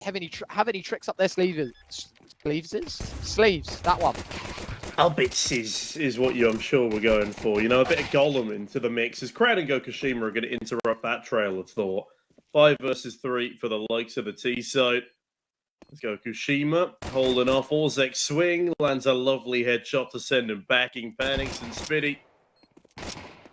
have any tricks up their sleeves. Sleeves, that one. Albits is what I'm sure we're going for. You know, a bit of Golem into the mix as Crad and Gokushima are going to interrupt that trail of thought. 5 versus 3 for the likes of the T side. Let's go Kushima, holding off Orzek's swing, lands a lovely headshot to send him backing, panics and Spitty.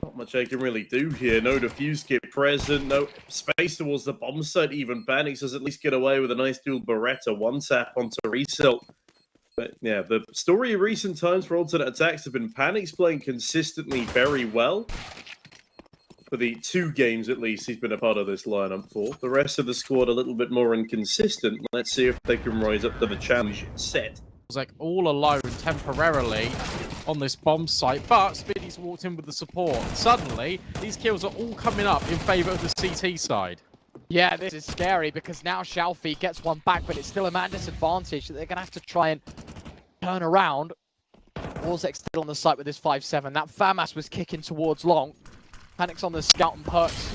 Not much I can really do here. No defuse kit present, no space towards the bomb site even. Panics does at least get away with a nice dual Beretta, one tap onto Result. But yeah, the story of recent times for alternate attacks have been Panics playing consistently very well. For the 2 games, at least, he's been a part of this lineup for. The rest of the squad a little bit more inconsistent. Let's see if they can rise up to the challenge set. Was like all alone temporarily on this bomb site, but Spiddy's walked in with the support. Suddenly, these kills are all coming up in favor of the CT side. Yeah, this is scary because now Shalfi gets one back, but it's still a man disadvantage that they're going to have to try and turn around. Orzek's still on the site with this 5-7. That FAMAS was kicking towards long. Panics on the scout and perks.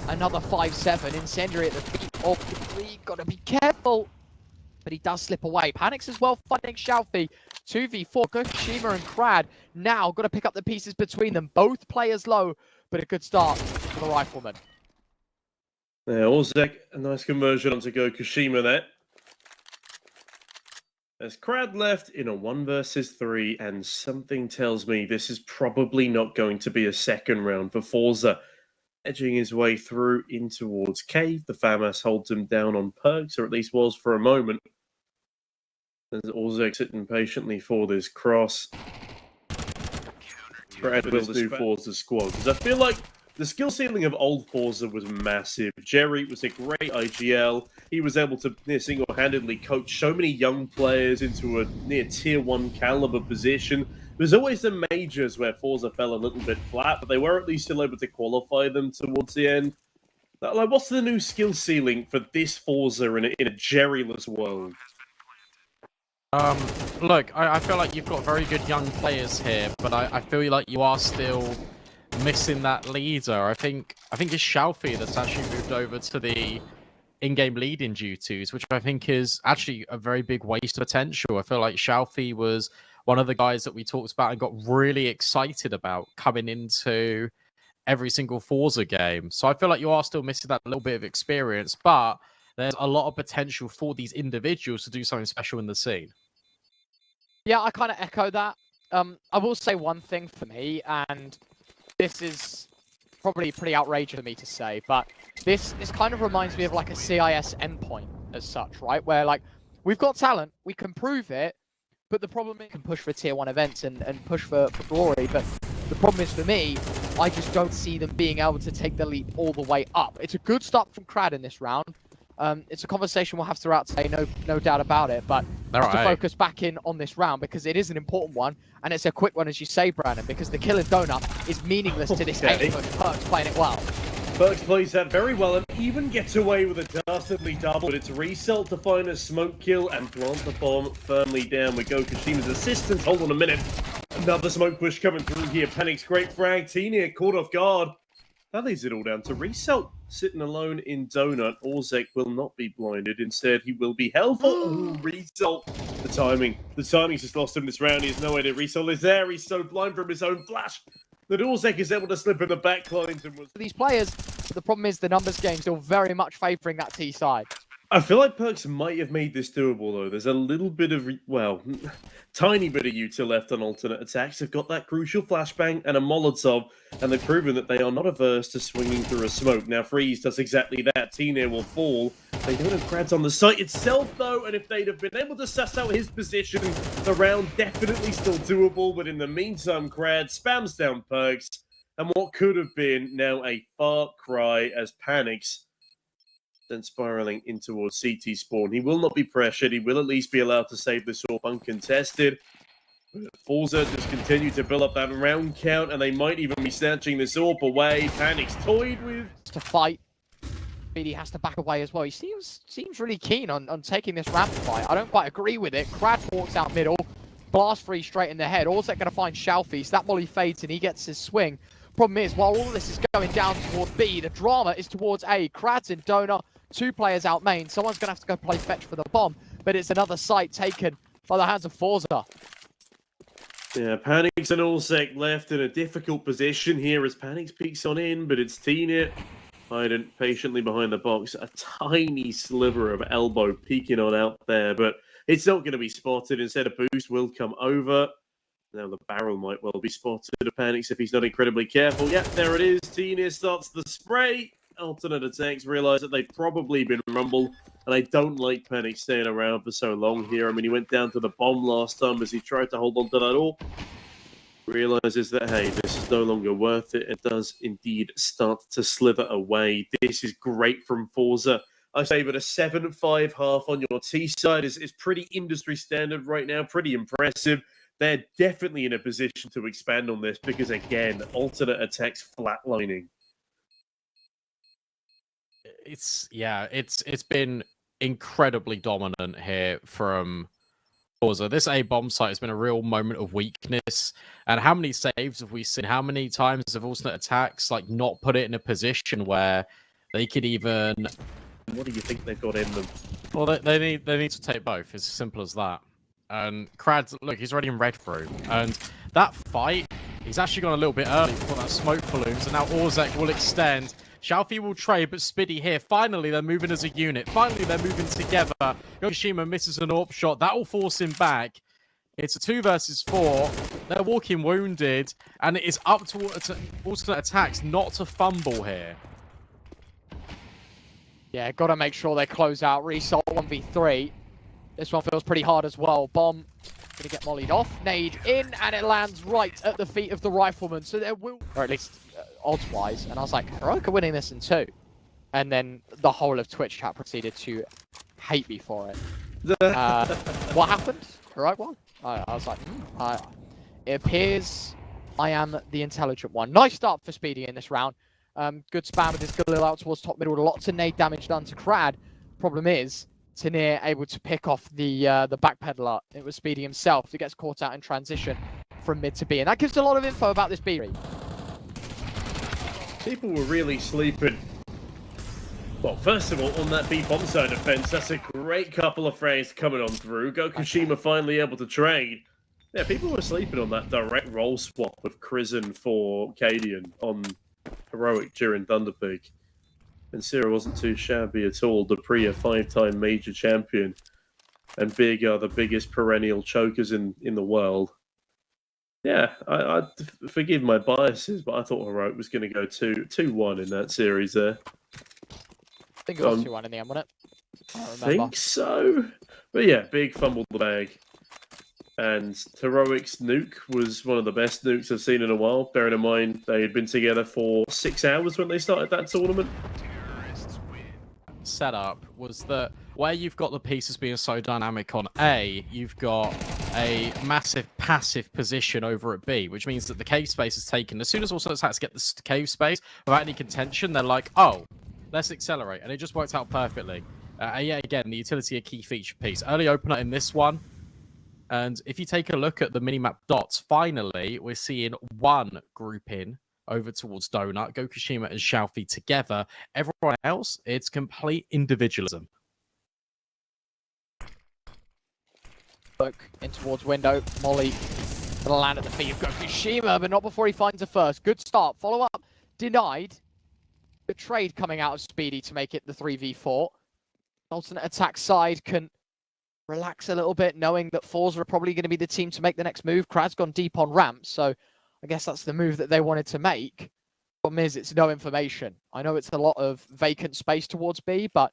Another 5-7. Incendiary at the feet of the 3. Gotta be careful. But he does slip away. Panics as well fighting Shalfi. 2v4. Gokushima and Crad. Now got to pick up the pieces between them. Both players low, but a good start for the Rifleman. Yeah, Orzek, a nice conversion onto Gokushima there. As Crad left in a 1 versus 3, and something tells me this is probably not going to be a second round for Forza. Edging his way through in towards Cave, the FAMAS holds him down on perks, or at least was for a moment. As Orzek sitting patiently for this cross. Crad will do Forza's squad, because I feel like the skill ceiling of old Forza was massive. Jerry was a great IGL. He was able to single-handedly coach so many young players into a near tier 1 caliber position. There's always the majors where Forza fell a little bit flat, but they were at least still able to qualify them towards the end. Like, what's the new skill ceiling for this Forza in a Jerry-less world? Look, I feel like you've got very good young players here, but I feel like you are still missing that leader. I think it's Shalfi that's actually moved over to the in-game leading duties, which I think is actually a very big waste of potential. I feel like Shalfi was one of the guys that we talked about and got really excited about coming into every single Forza game. So I feel like you are still missing that little bit of experience, but there's a lot of potential for these individuals to do something special in the scene. Yeah, I kind of echo that. I will say one thing for me, and this is probably pretty outrageous for me to say, but this kind of reminds me of like a CIS endpoint as such, right? Where like, we've got talent, we can prove it, but the problem is we can push for tier 1 events and push for glory, but the problem is for me, I just don't see them being able to take the leap all the way up. It's a good start from Crad in this round. It's a conversation we'll have throughout today, no doubt about it, but just to focus back in on this round because it is an important one, and it's a quick one, as you say, Brandon, because the kill in Donut is meaningless to this game, but Perks playing it well. Perks plays that very well and even gets away with a dastardly double, but it's Result to find a smoke kill and plant the bomb firmly down with Gokushima's assistance. Hold on a minute. Another smoke push coming through here. Panic's great frag. T-Near caught off guard. That leaves it all down to Result. Sitting alone in Donut, Orzek will not be blinded. Instead, he will be held for Result. The timing's just lost him this round. He has no idea Result is there. He's so blind from his own flash that Orzek is able to slip in the backlines. These players, the problem is the numbers game still very much favouring that T side. I feel like Perks might have made this doable, though. There's a little bit of, well, tiny bit of util left on alternate attacks. They've got that crucial flashbang and a Molotov, and they've proven that they are not averse to swinging through a smoke. Now, Freeze does exactly that. T-Near will fall. They don't have Krad's on the site itself, though, and if they'd have been able to suss out his position, the round definitely still doable. But in the meantime, Krad spams down Perks, and what could have been now a far cry as Panics then spiraling in towards CT spawn. He will not be pressured. He will at least be allowed to save this AWP uncontested. Forza just continue to build up that round count, and they might even be snatching this AWP away. Panic's toyed with. To fight. BD has to back away as well. He seems really keen on taking this ramp fight. I don't quite agree with it. Crad walks out middle. Blast free straight in the head. All's going to find Shalfi. So that molly fades and he gets his swing. Problem is, while all of this is going down towards B, the drama is towards A. Krad's in Donut. 2 players out main. Someone's going to have to go play fetch for the bomb, but it's another site taken by the hands of Forze. Yeah, Panics and Allsec left in a difficult position here as Panics peeks on in, but it's T-Net hiding patiently behind the box. A tiny sliver of elbow peeking on out there, but it's not going to be spotted. Instead, a boost will come over. Now the barrel might well be spotted of Panics if he's not incredibly careful. Yep, there it is. T-Net starts the spray. Alternate attacks realize that they've probably been rumbled, and I don't like Panic staying around for so long here. I mean, he went down to the bomb last time as he tried to hold on to that all. Realizes that, hey, this is no longer worth it. It does indeed start to slither away. This is great from Forza. I say that a 7-5 half on your T side is pretty industry standard right now, pretty impressive. They're definitely in a position to expand on this because, again, alternate attacks flatlining. It's been incredibly dominant here from Forza. This A bomb site has been a real moment of weakness. And how many saves have we seen? How many times have alternate attacks like not put it in a position where they could even? What do you think they've got in them? Well, they need to take both. It's as simple as that. And Crad, look, he's already in red room, and that fight, he's actually gone a little bit early for that smoke balloon. So now Orzek will extend. Xiaofi will trade, but Spiddy here. Finally, they're moving as a unit. Finally, they're moving together. Yoshima misses an AWP shot. That will force him back. It's a 2 versus 4. They're walking wounded, and it is up to alternate attacks not to fumble here. Yeah, got to make sure they close out. Result 1v3. This one feels pretty hard as well. Bomb going to get mollied off. Nade in, and it lands right at the feet of the rifleman. So there will, or at least odds-wise. And I was like, Heroic are winning this in 2. And then the whole of Twitch chat proceeded to hate me for it. What happened? Heroic won? I was like, it appears I am the intelligent one. Nice start for Speedy in this round. Good spam with his Galil out towards top middle. Lots of nade damage done to Crad. Problem is, Tanir able to pick off the backpedaler. It was Speedy himself that gets caught out in transition from mid to B. And that gives a lot of info about this B. People were really sleeping. Well, first of all, on that B bomb side defense, that's a great couple of frames coming on through. Gokushima finally able to trade. Yeah, people were sleeping on that direct roll swap of Crizzen for Cadian on Heroic during Thunderpeak. And Sierra wasn't too shabby at all. Dupree, a 5-time major champion. And Big are the biggest perennial chokers in the world. Yeah, I forgive my biases, but I thought Heroic was going to go 2-1 in that series there. I think it was 2-1 in the end, wasn't it? I think so. But yeah, Big fumbled the bag. And Heroic's nuke was one of the best nukes I've seen in a while. Bearing in mind, they had been together for 6 hours when they started that tournament. Setup was that where you've got the pieces being so dynamic on A, you've got a massive passive position over at B, which means that the cave space is taken. As soon as also attacks get the cave space without any contention, they're like, oh, let's accelerate. And it just worked out perfectly. Yeah, again, the utility a key feature piece. Early opener in this one. And if you take a look at the minimap dots, finally, we're seeing one group in over towards Donut, Gokushima and Xiaofi together. Everyone else, it's complete individualism. Look in towards window. Molly gonna land at the feet of Gokushima, but not before he finds a first. Good start. Follow up. Denied. The trade coming out of Speedy to make it the 3v4. Alternate attack side can relax a little bit, knowing that Forza are probably going to be the team to make the next move. Krad's gone deep on ramp, so I guess that's the move that they wanted to make. Problem is, it's no information. I know it's a lot of vacant space towards B, but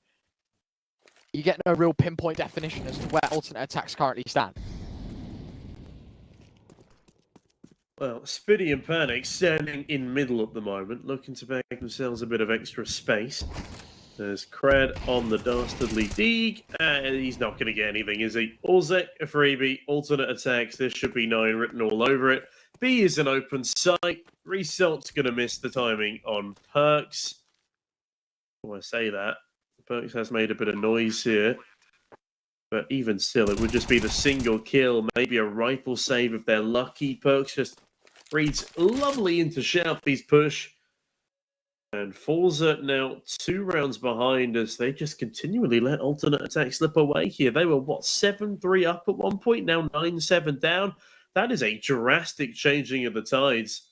you get no real pinpoint definition as to where alternate attacks currently stand. Well, Spiddy and Panic standing in middle at the moment, looking to bag themselves a bit of extra space. There's Crad on the dastardly dig, and he's not going to get anything, is he? Orzek, a freebie, alternate attacks, there should be 9 written all over it. B is an open site. Resalt's going to miss the timing on Perks. When I say that, Perks has made a bit of noise here. But even still, it would just be the single kill, maybe a rifle save if they're lucky. Perks just reads lovely into Xiaofi's push. And Forza now 2 rounds behind as they just continually let alternate attacks slip away here. They were, what, 7-3 up at one point, now 9-7 down. That is a drastic changing of the tides.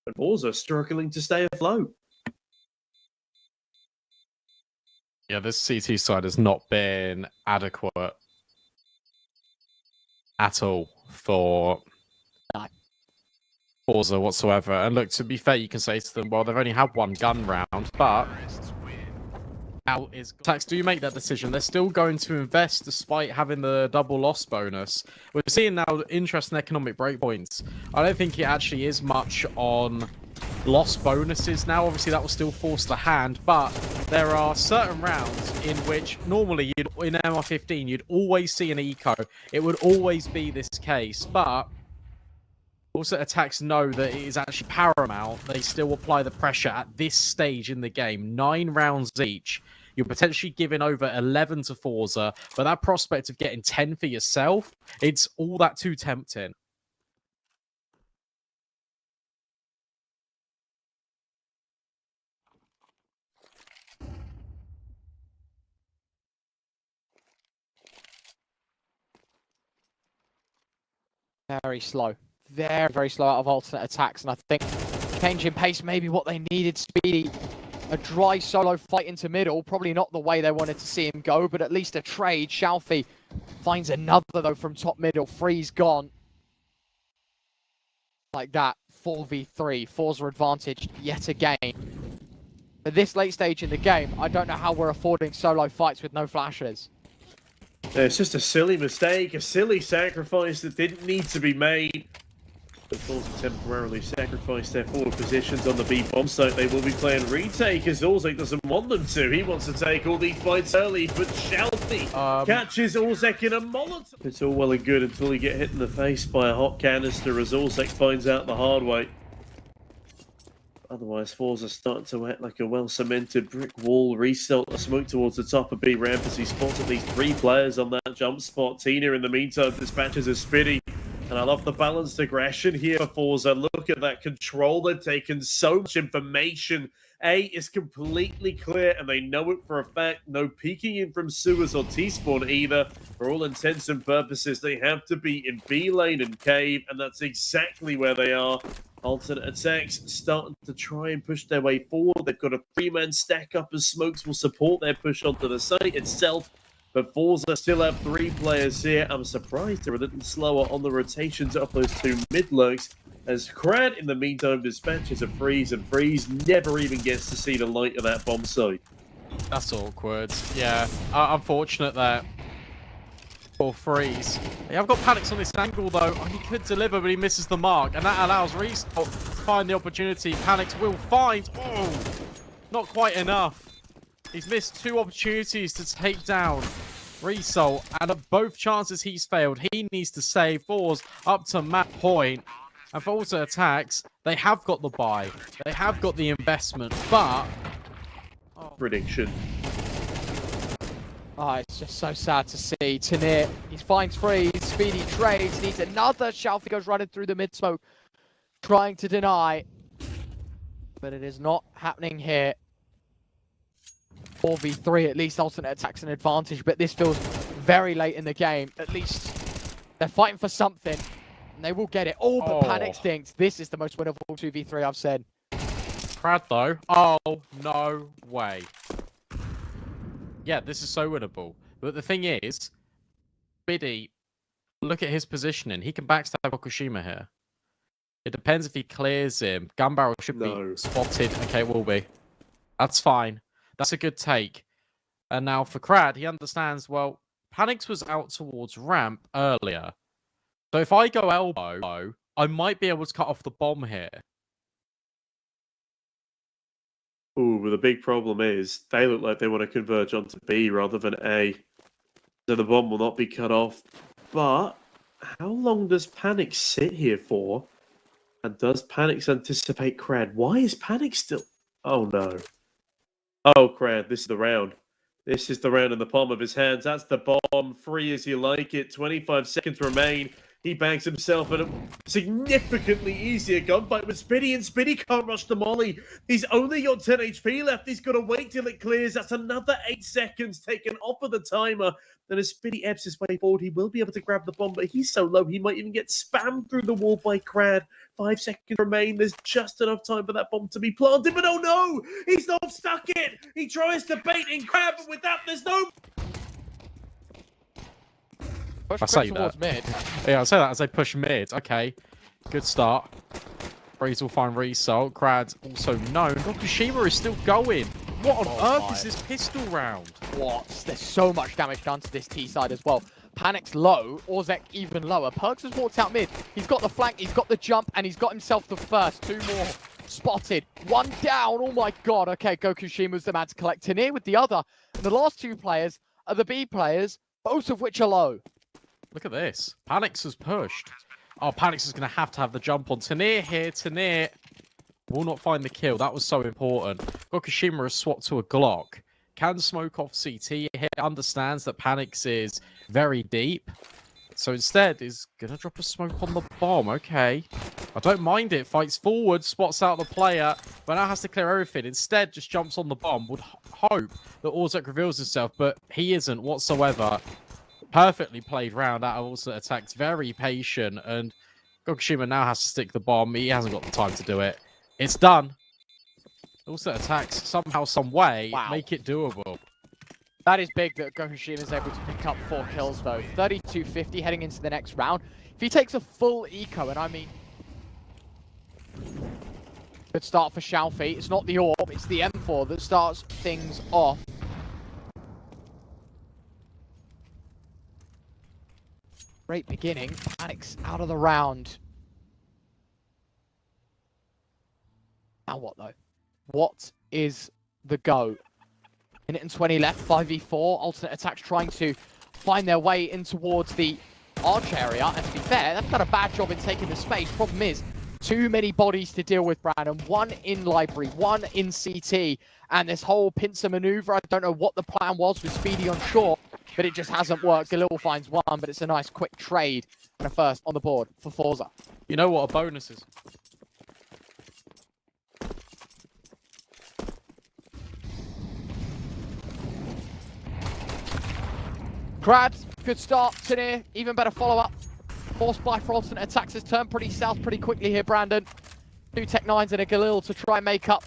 But Forza struggling to stay afloat. Yeah, this CT side has not been adequate at all for Forza whatsoever. And look, to be fair, you can say to them, well, they've only had one gun round, but now is aTTax. Do you make that decision? They're still going to invest despite having the double loss bonus. We're seeing now interest in economic breakpoints. I don't think it actually is much on loss bonuses now. Obviously, that will still force the hand, but there are certain rounds in which normally in MR15 you'd always see an eco. It would always be this case, but also aTTax know that it is actually paramount. They still apply the pressure at this stage in the game. 9 rounds each. You're potentially giving over 11 to Forza, but that prospect of getting 10 for yourself, it's all that too tempting. Very slow. Very, very slow out of alternate attacks. And I think changing pace maybe what they needed. Speedy. A dry solo fight into middle. Probably not the way they wanted to see him go, but at least a trade. Shalfie finds another, though, from top middle. Free's gone. Like that. 4v3. Forza advantaged yet again. At this late stage in the game, I don't know how we're affording solo fights with no flashes. It's just a silly mistake, a silly sacrifice that didn't need to be made. The Forza temporarily sacrificed their forward positions on the B bomb site. They will be playing retake as Orzek doesn't want them to. He wants to take all these fights early, but Shalfie catches Orzek in a Molotov. It's all well and good until you get hit in the face by a hot canister as Orzek finds out the hard way. Otherwise, Forza's starting to act like a well-cemented brick wall. Result a smoke towards the top of B ramp as he spots at least 3 players on that jump spot. Tina, in the meantime, dispatches a Spitty. And I love the balanced aggression here for Forza. Look at that control. They've taken so much information. A is completely clear, and they know it for a fact. No peeking in from sewers or T-spawn either. For all intents and purposes, they have to be in B lane and cave, and that's exactly where they are. Alternate attacks starting to try and push their way forward. They've got a 3-man stack up as smokes will support their push onto the site itself. But Forza still have 3 players here. I'm surprised they're a little slower on the rotations of those 2 mid-lurks. As Crad, in the meantime, dispatches a freeze, and Freeze never even gets to see the light of that bomb site. That's awkward. Yeah, unfortunate there for Freeze. Yeah, I've got Panics on this angle, though. Oh, he could deliver, but he misses the mark, and that allows Reese to find the opportunity. Panics will find... Oh, not quite enough. He's missed 2 opportunities to take down Result, and at both chances he's failed. He needs to save. Force up to Matt Point. And for also attacks, they have got the buy. They have got the investment, but... Prediction. Oh, it's just so sad to see. Tanir, he finds Freeze. Speedy trades. Needs another. Shalfie goes running through the mid-smoke, trying to deny. But it is not happening here. 4v3, at least alternate attacks an advantage, but this feels very late in the game. At least they're fighting for something, and they will get it. Oh, but Panic stinks. This is the most winnable 2v3 I've said. Crad, though. Oh, no way. Yeah, this is so winnable. But the thing is, Biddy, look at his positioning. He can backstab Okushima here. It depends if he clears him. Gun barrel should be spotted. Okay, it will be. That's fine. That's a good take. And now for Crad, he understands, well, Panics was out towards ramp earlier. So if I go elbow, I might be able to cut off the bomb here. Ooh, but the big problem is they look like they want to converge onto B rather than A. So the bomb will not be cut off. But how long does Panic sit here for? And does Panic anticipate Crad? Why is Panic still... Oh, no. Oh, Crad, this is the round. This is the round in the palm of his hands. That's the bomb. Free as you like it. 25 seconds remain. He bangs himself in a significantly easier gunfight with Spiddy, and Spiddy can't rush the molly. He's only got 10 HP left. He's got to wait till it clears. That's another 8 seconds taken off of the timer. Then as Spiddy ebbs his way forward, he will be able to grab the bomb, but he's so low, he might even get spammed through the wall by Crad. 5 seconds remain. There's just enough time for that bomb to be planted, but oh no! He's not stuck it! He tries to bait in Crab, but with that, there's no... Push I say towards that. mid. Yeah, I say that as they push mid. Okay, good start. Breeze will find Result. Crad also known. Fukushima is still going. What on earth is this pistol round? What? There's so much damage done to this T side as well. Panic's low, Orzek even lower. Perks has walked out mid. He's got the flank, he's got the jump, and he's got himself the first. 2 more spotted. 1 down. Oh my god. Okay, Gokushima's the man to collect Tanir with the other. And the last 2 players are the B players, both of which are low. Look at this. Panix has pushed. Oh, Panix is going to have the jump on. Tanir here. Tanir will not find the kill. That was so important. Gokushima has swapped to a Glock. Can smoke off CT here. Understands that Panix is very deep. So instead is going to drop a smoke on the bomb. Okay. I don't mind it. Fights forward. Spots out the player. But now has to clear everything. Instead just jumps on the bomb. Would hope that Orzek reveals himself. But he isn't whatsoever. Perfectly played round out of also attacks, very patient, and Gokushima now has to stick the bomb. He hasn't got the time to do it. It's done. Also attacks somehow, some way, make it doable. That is big that Gokushima is able to pick up 4 kills though. 32-50 heading into the next round. If he takes a full eco, and I mean, good start for Xiaofi. It's not the AWP, it's the M4 that starts things off. Great beginning. Panic's out of the round. Now what though? What is the go? Minute and 20 left, 5v4. Alternate attacks trying to find their way in towards the arch area. And to be fair, they've done a bad job in taking the space. Problem is, too many bodies to deal with, Brandon. 1 in library, 1 in CT. And this whole pincer maneuver, I don't know what the plan was with Speedy on short, but it just hasn't worked. Galil finds 1, but it's a nice quick trade and a first on the board for Forza. You know what a bonus is? Crad, good start. Tanir, even better follow-up. Forced by for alternate attacks has turned pretty south pretty quickly here, Brandon. 2 Tech 9s and a Galil to try and make up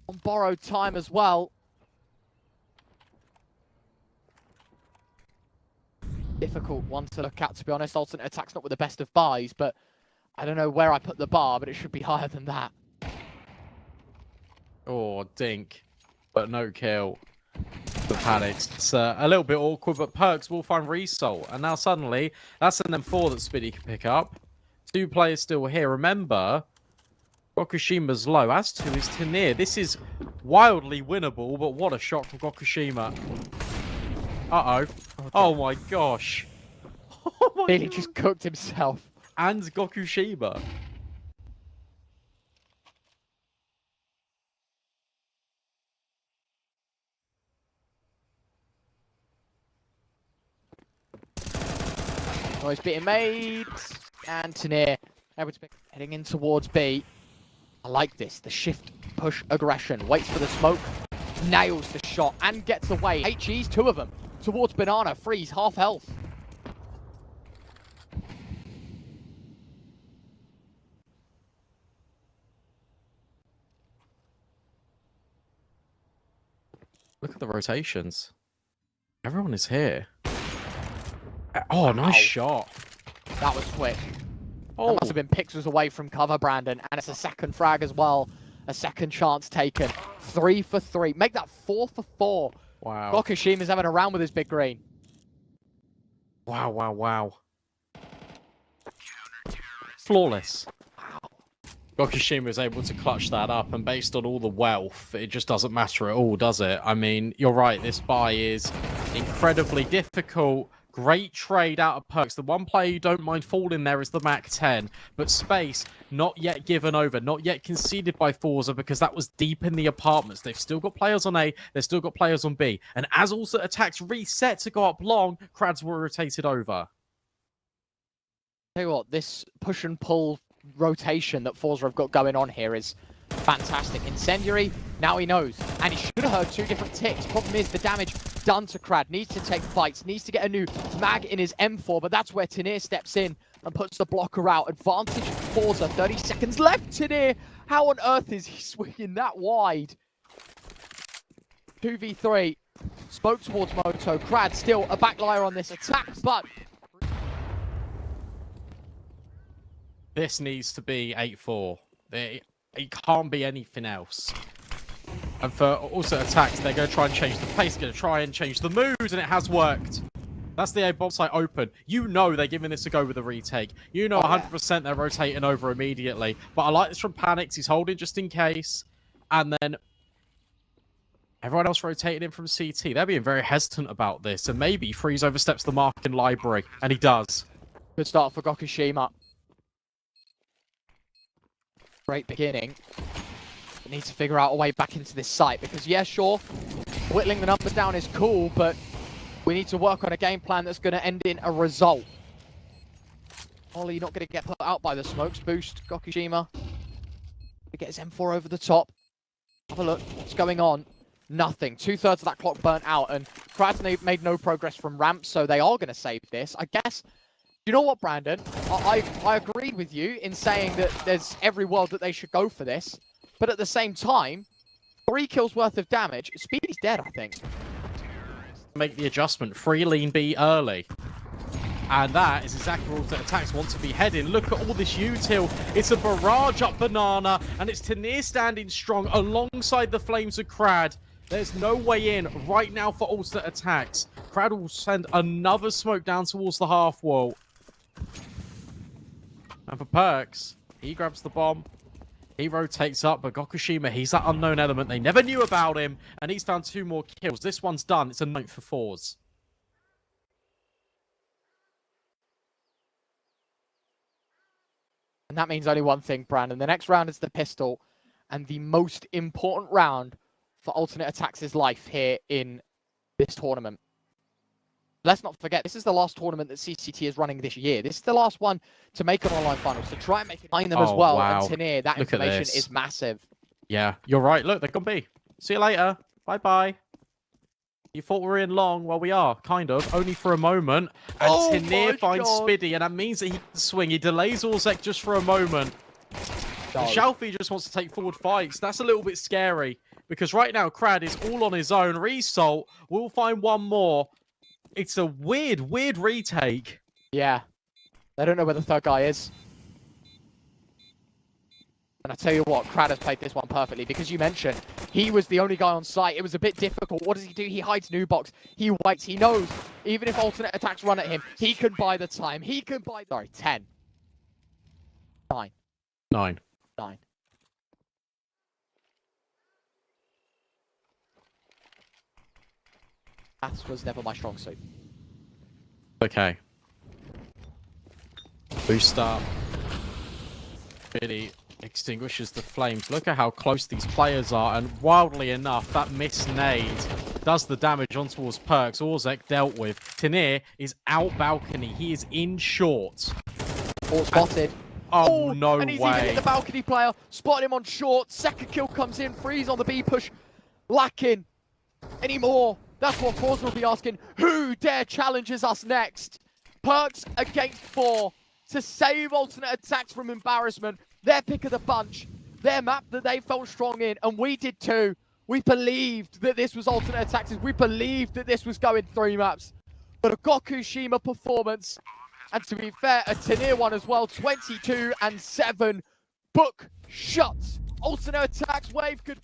on borrowed time as well. Difficult one to look at, to be honest. Alternate attacks not with the best of buys, but I don't know where I put the bar, but it should be higher than that. Oh, dink. But no kill. The Panics. It's a little bit awkward, but Perks will find Result. And now suddenly, that's an M4 that Spiddy can pick up. 2 players still here. Remember, Gokushima's low, as to is Tanir. This is wildly winnable, but what a shot from Gokushima. Uh-oh. Oh my gosh. Oh my Really God. just cooked himself. And Gokushima. Noise being made. And Tanir able to pick, heading in towards B. I like this. The shift push aggression. Waits for the smoke. Nails the shot and gets away. HE's 2 of them. Towards Banana. Freeze. Half health. Look at the rotations. Everyone is here. Oh, nice shot. That was quick. Oh, That must have been pixels away from cover, Brandon. And it's a second frag as well. A second chance taken. 3 for 3. Make that 4 for 4. wow. Gokushima's having a round with his big green. Wow, wow, wow. Flawless. Gokushima is able to clutch that up, and based on all the wealth, it just doesn't matter at all, does it? I mean, you're right, this buy is incredibly difficult. Great trade out of Perks. The one player you don't mind falling there is the Mac 10, but space not yet given over, not yet conceded by Forza, because that was deep in the apartments. They've still got players on A, they've still got players on B, and as also attacks reset to go up long, Crads were rotated over. Tell you what, this push and pull rotation that Forza have got going on here is fantastic. Incendiary, now he knows. And he should have heard 2 different ticks. Problem is the damage done to Crad. Needs to take fights, needs to get a new mag in his M4, but that's where Tanir steps in and puts the blocker out. Advantage Forza, 30 seconds left. Tanir, how on earth is he swinging that wide? 2v3, spoke towards Moto. Crad still a backlier on this attack, but this needs to be 8-4. It can't be anything else. And for also attacks, they're going to try and change the pace, going to try and change the mood, and it has worked. That's the A bomb site open. You know they're giving this a go with a retake. You know 100% they're rotating over immediately. But I like this from Panics. He's holding just in case. And then everyone else rotating in from CT. They're being very hesitant about this. And maybe Freeze oversteps the mark in library. And he does. Good start for Gokushima. Great beginning. We need to figure out a way back into this site because, yeah, sure, whittling the numbers down is cool, but we need to work on a game plan that's going to end in a result. Ollie not going to get put out by the smokes. Boost Gokushima. He gets M4 over the top. Have a look. What's going on? Nothing. 2/3 of that clock burnt out, and Krad's made no progress from ramp, so they are going to save this. I guess. You know what, Brandon? I agree with you in saying that there's every world that they should go for this. But at the same time, 3 kills worth of damage. Speedy's dead, I think. Make the adjustment. Free lean B early. And that is exactly where aTTax want to be heading. Look at all this util. It's a barrage up Banana. And it's Tanir standing strong alongside the flames of Crad. There's no way in right now for aTTax. Crad will send another smoke down towards the half wall. And for Perks, he grabs the bomb. He rotates up, but Gokushima, he's that unknown element. They never knew about him, and he's found 2 more kills. This one's done. It's a 9th for Forze. And that means only one thing, Brandon. The next round is the pistol, and the most important round for aTTax's life here in this tournament. Let's not forget, this is the last tournament that CCT is running this year. This is the last one to make an online finals, to try and make it behind them as well. Wow. And Tanir, that Look information is massive. Yeah, you're right. Look, they're gonna be. See you later. Bye-bye. You thought we were in long? Well, we are, kind of. Only for a moment. And Tanir finds Spiddy, and that means that he can swing. He delays Orzek just for a moment. Shalfie just wants to take forward fights. That's a little bit scary. Because right now, Crad is all on his own. Result, we'll find one more. It's a weird retake. Yeah. I don't know where the 3rd guy is. And I tell you what, Crad has played this one perfectly because you mentioned he was the only guy on site. It was a bit difficult. What does he do? He hides new box. He waits. He knows even if alternate attacks run at him, he can buy the time. He can buy... Sorry, 10. 9. 9. 9. Maths was never my strong suit. Okay. Boost up. Really extinguishes the flames. Look at how close these players are, and wildly enough, that missed nade does the damage on towards Perks. Orzek dealt with. Tanir is out balcony. He is in short. All spotted. Oh, no and he's way. even hit the balcony player. Spotted him on short. 2nd kill comes in. Freeze on the B push. Lacking. Any more? That's what Forza will be asking. Who dare challenges us next? Perks against 4 to save aTTax from embarrassment. Their pick of the bunch. Their map that they felt strong in. And we did too. We believed that this was aTTax's. We believed that this was going 3 maps. But a Gokushima performance. And to be fair, a Tanir one as well. 22-7. Book shut. aTTax wave. Good.